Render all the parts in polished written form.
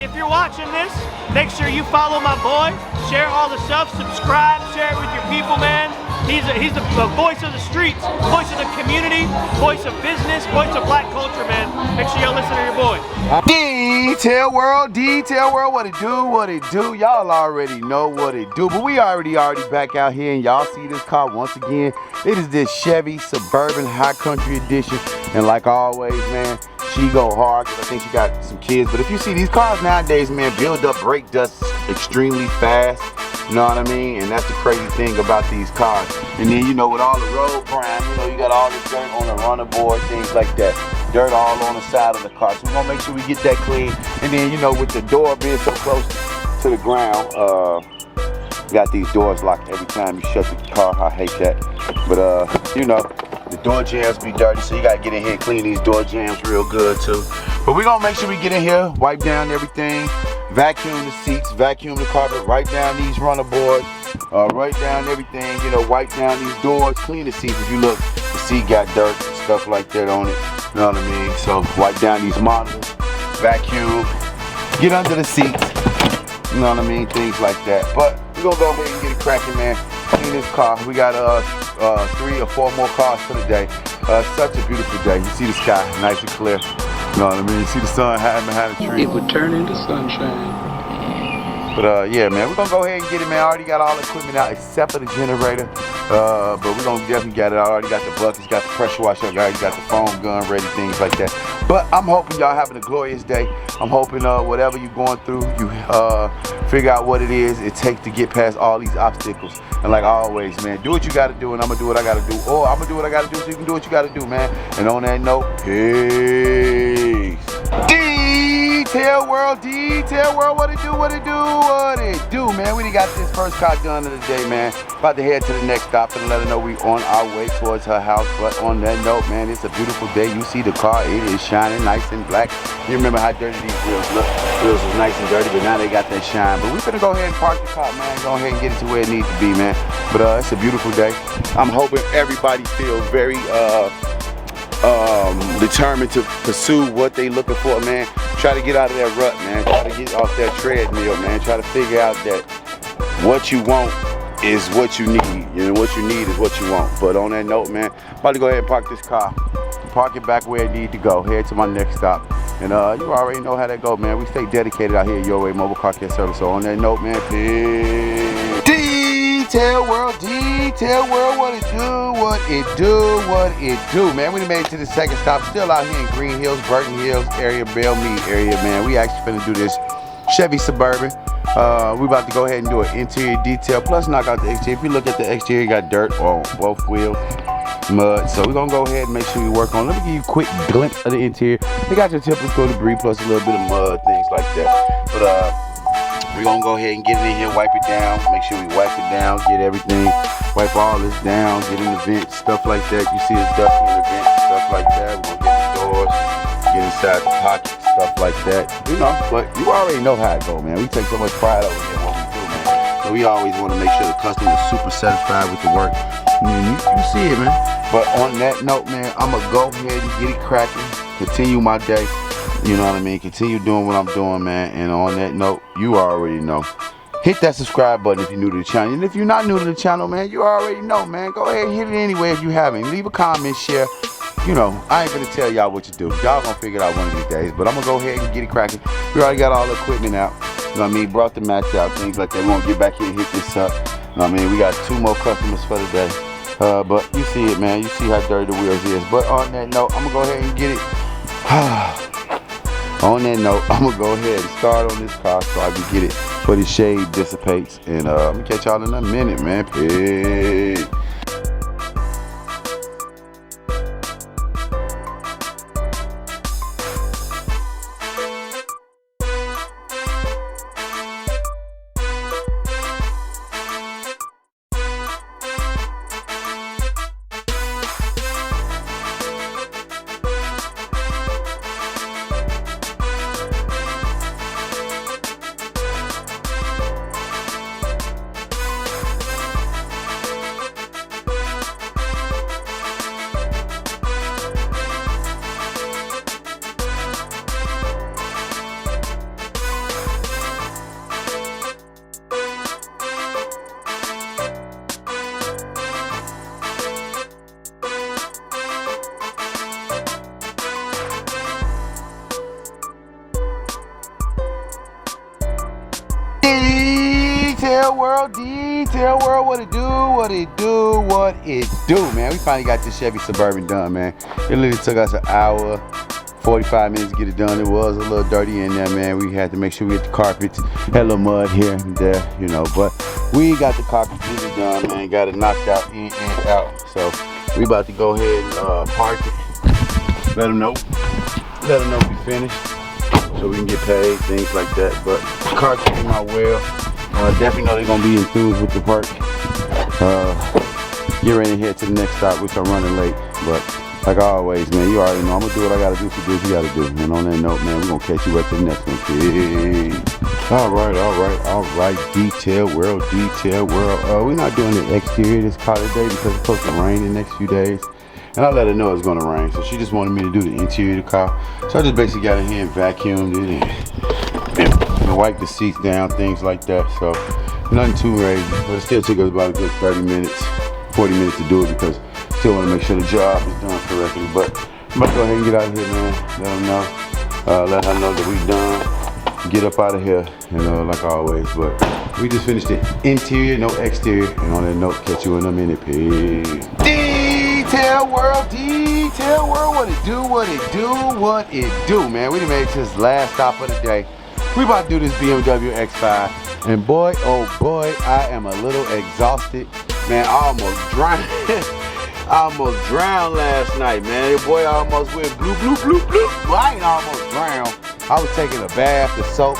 If you're watching this, make sure you follow my boy, share all the stuff, subscribe, share it with your people, man. He's the voice of the streets, voice of the community, voice of business, voice of black culture, man. Make sure y'all listen to your boy. Detail World, what it do? Y'all already know what it do, but we already back out here, and y'all see this car once again. It is this Chevy Suburban High Country Edition, and like always, man, she go hard because I think she got some kids. But if you see these cars nowadays, man, build up brake dust extremely fast. You know what I mean? And that's the crazy thing about these cars. And then, you know, with all the road grime, you know, you got all this dirt on the runner board, things like that. Dirt all on the side of the car. So we're gonna make sure we get that clean. And then, you know, with the door being so close to the ground, you got these doors locked every time you shut the car. I hate that. But you know, the door jams be dirty, so you gotta get in here and clean these door jams real good too. But we're gonna make sure we get in here, wipe down everything, vacuum the seats, vacuum the carpet, wipe down these runner boards, write down everything, you know, wipe down these doors, clean the seats. If you look, the seat got dirt and stuff like that on it, you know what I mean? So wipe down these monitors, vacuum, get under the seats, you know what I mean? Things like that. But we're gonna go ahead and get it cracking, man. Clean this car. We got 3 or 4 more cars for the day. Such a beautiful day. You see the sky, nice and clear. You know what I mean? You see the sun hiding behind the tree. It would turn into sunshine. But yeah, man, we're gonna go ahead and get it, man. I already got all the equipment out except for the generator. But we're gonna definitely get it. I already got the buckets, got the pressure washer, I already got the foam gun ready, things like that. But I'm hoping y'all having a glorious day. I'm hoping whatever you're going through, you figure out what it is it takes to get past all these obstacles. And like always, man, do what you gotta do, and I'm gonna do what I gotta do. Or I'm gonna do what I gotta do so you can do what you gotta do, man. And on that note, peace. Detail World, what it do, man. We done got this first car done of the day, man. About to head to the next stop and let her know we on our way towards her house. But on that note, man, it's a beautiful day. You see the car, it is shining nice and black. You remember how dirty these wheels look. Wheels was nice and dirty, but now they got that shine. But we're gonna go ahead and park the car, man. Go ahead and get it to where it needs to be, man. But it's a beautiful day. I'm hoping everybody feels very determined to pursue what they looking for, man. Try to get out of that rut, man. Try to get off that treadmill, man. Try to figure out that what you want is what you need. You know, what you need is what you want. But on that note, man, I'm about to go ahead and park this car. Park it back where it need to go. Head to my next stop. And you already know how that go, man. We stay dedicated out here at Your Way Mobile Car Care Service. So on that note, man, peace. Detail World, what it do, man. We done made it to the second stop. Still out here in Green Hills, Burton Hills area, Bellmead area, man. We actually finna do this Chevy Suburban. We about to go ahead and do an interior detail, plus knock out the exterior. If you look at the exterior, you got dirt on both wheels, mud. So we're gonna go ahead and make sure we work on it. Let me give you a quick glimpse of the interior. They got your typical debris plus a little bit of mud, things like that. But we're gonna go ahead and get it in here, wipe it down, make sure we wipe it down, get everything, wipe all this down, get in the vents, stuff like that. You see it's dusty in the vents, stuff like that. We're gonna get the doors, get inside the pockets, stuff like that. You know, but you already know how it go, man. We take so much pride over here in what we do, man. So we always wanna make sure the customer is super satisfied with the work. You see it, man. But on that note, man, I'ma go ahead and get it cracking, continue my day. You know what I mean? Continue doing what I'm doing, man. And on that note, you already know. Hit that subscribe button if you're new to the channel. And if you're not new to the channel, man, you already know, man. Go ahead and hit it anyway if you haven't. Leave a comment, share. You know, I ain't gonna tell y'all what to do. Y'all gonna figure it out one of these days. But I'm gonna go ahead and get it cracking. We already got all the equipment out. You know what I mean? Brought the mats out, things like that. We're gonna get back here and hit this up. You know what I mean? We got 2 more customers for the day. But you see it, man. You see how dirty the wheels is. But on that note, I'm gonna go ahead and get it. On that note, I'm gonna go ahead and start on this car so I can get it before the shade dissipates. And I'm gonna catch y'all in a minute, man. Peace. Detail world, what it do, what it do, what it do, man. We finally got this Chevy Suburban done, man. It literally took us an hour, 45 minutes to get it done. It was a little dirty in there, man. We had to make sure we get the carpets. Had a little mud here and there, you know, but we got the carpet really done, man. Got it knocked out in and out. So we about to go ahead and park it. Let them know we finished, so we can get paid, things like that. But the car came out well. Definitely know they're gonna be enthused with the park. Get ready to head to the next stop, which I'm running late. But like always, man, you already know I'm gonna do what I gotta do to do what you gotta do. And on that note, man, we're gonna catch you at the next one. Peace. All right. Detail world. We're not doing the exterior this car today because it's supposed to rain the next few days. And I let her know it's gonna rain, so she just wanted me to do the interior of the car. So I just basically got in here and vacuumed it and wiped the seats down, things like that. So nothing too crazy, but it still took us about a good 30 minutes, 40 minutes to do it because I still want to make sure the job is done correctly. But I'm about to go ahead and get out of here, man. Let her know that we done. Get up out of here, you know, like always. But we just finished the interior, no exterior. And on that note, catch you in a minute. Peace. Detail world, what it do, man. We done made it to this last stop of the day. We about to do this BMW X5, and boy, oh boy, I am a little exhausted, man. I almost drowned. I almost drowned last night, man. Your boy almost went bloop. Well, I ain't almost drowned. I was taking a bath, the soap.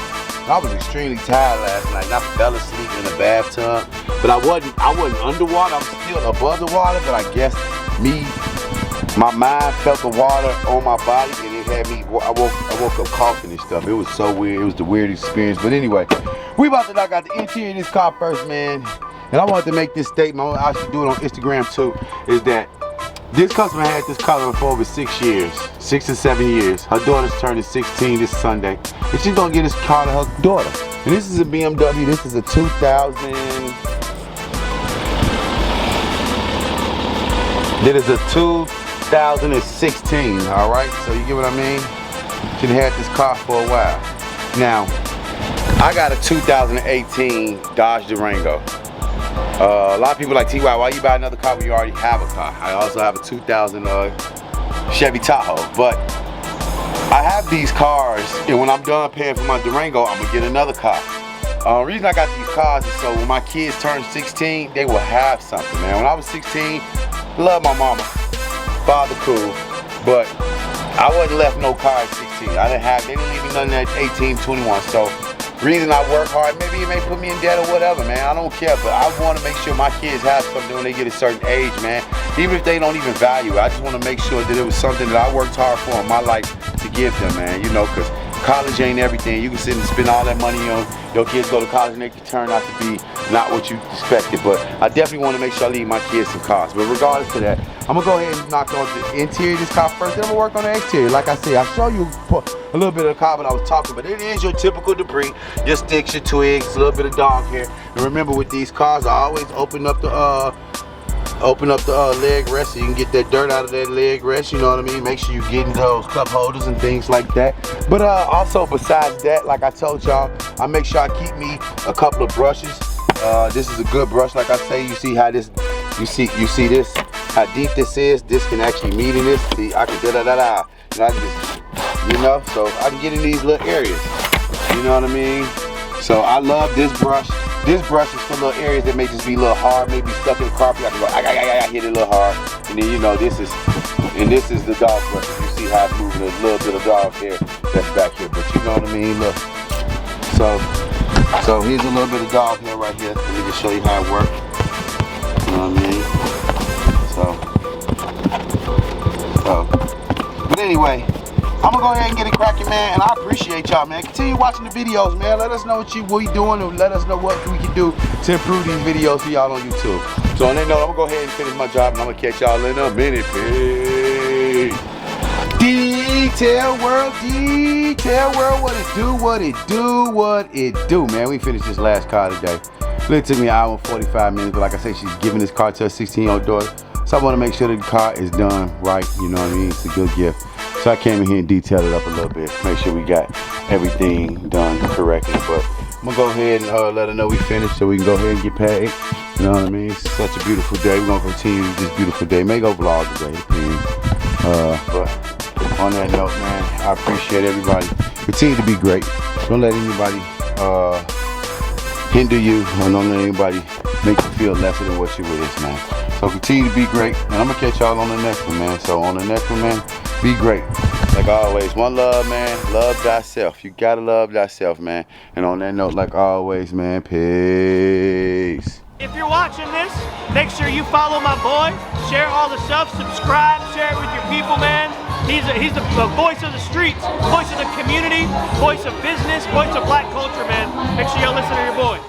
I was extremely tired last night, and I fell asleep in the bathtub. But I wasn't underwater. I'm still above the water, but I guess my mind felt the water on my body, and it had me. I woke up coughing and stuff. It was so weird. It was the weirdest experience. But anyway, we about to knock out the interior of this car first, man. And I wanted to make this statement. I should do it on Instagram too. Is that this customer had this car for over 6 years, 6 or 7 years. Her daughter's turning 16 this Sunday, and she's gonna get this car to her daughter. And this is a BMW. This is a 2000. This is a 2016. All right. So you get what I mean? She had this car for a while. Now, I got a 2018 Dodge Durango. A lot of people like, T.Y., why you buy another car when you already have a car? I also have a 2000 Chevy Tahoe, but I have these cars, and when I'm done paying for my Durango, I'm gonna get another car. The reason I got these cars is so when my kids turn 16, they will have something, man. When I was 16, love my mama, father cool, but I wasn't left no car at 16. They didn't leave me nothing at 18, 21, so reason I work hard, maybe it may put me in debt or whatever, man. I don't care, but I want to make sure my kids have something when they get a certain age, man. Even if they don't even value it, I just want to make sure that it was something that I worked hard for in my life to give them, man. You know, because college ain't everything. You can sit and spend all that money on your kids go to college and they can turn out to be not what you expected. But I definitely want to make sure I leave my kids some cars. But regardless of that, I'm going to go ahead and knock on the interior of this car first. Then I'm going to work on the exterior. Like I said, I'll show you a little bit of the car when I was talking, but it is your typical debris. Your sticks, your twigs, a little bit of dog hair. And remember, with these cars, I always open up the leg rest so you can get that dirt out of that leg rest, you know what I mean? Make sure you're getting those cup holders and things like that. But also besides that, like I told y'all, I make sure I keep me a couple of brushes. This is a good brush, like I say. You see how this, you see this, how deep this is. This can actually meet in this. See, I can da-da-da-da. And I can just, you know, so I can get in these little areas. You know what I mean? So I love this brush. This brush is for little areas that may just be a little hard, maybe stuck in the carpet. I can go, I hit it a little hard. And then, you know, this is the dog brush. You see how it's moving, a little bit of dog hair that's back here. But you know what I mean? Look. So here's a little bit of dog hair right here. Let me just show you how it works. You know what I mean? But anyway, I'm gonna go ahead and get it cracking, man, and I appreciate y'all, man. Continue watching the videos, man. Let us know what we doing, and let us know what we can do to improve these videos for y'all on YouTube. So on that note, I'm gonna go ahead and finish my job, and I'm gonna catch y'all in a minute. Peace. Detail world, what it do, man. We finished this last car today. It took me an hour and 45 minutes, but like I said, she's giving this car to her 16-year-old daughter. So I want to make sure that the car is done right, you know what I mean? It's a good gift. So I came in here and detailed it up a little bit, make sure we got everything done correctly. But I'm gonna go ahead and let her know we finished so we can go ahead and get paid. You know what I mean? It's such a beautiful day. We're gonna continue this beautiful day. May go vlog today, depends. But on that note, man, I appreciate everybody. Continue to be great. Don't let anybody hinder you, or don't let anybody make you feel lesser than what you is, man. So continue to be great, and I'm gonna catch y'all on the next one, man. So on the next one, man, be great. Like always, one love, man. Love thyself. You gotta love thyself, man. And on that note, like always, man, peace. If you're watching this, make sure you follow my boy, share all the stuff, subscribe, share it with your people, man. He's the voice of the streets, voice of the community, voice of business, voice of black culture, man. Make sure y'all listen to your boy.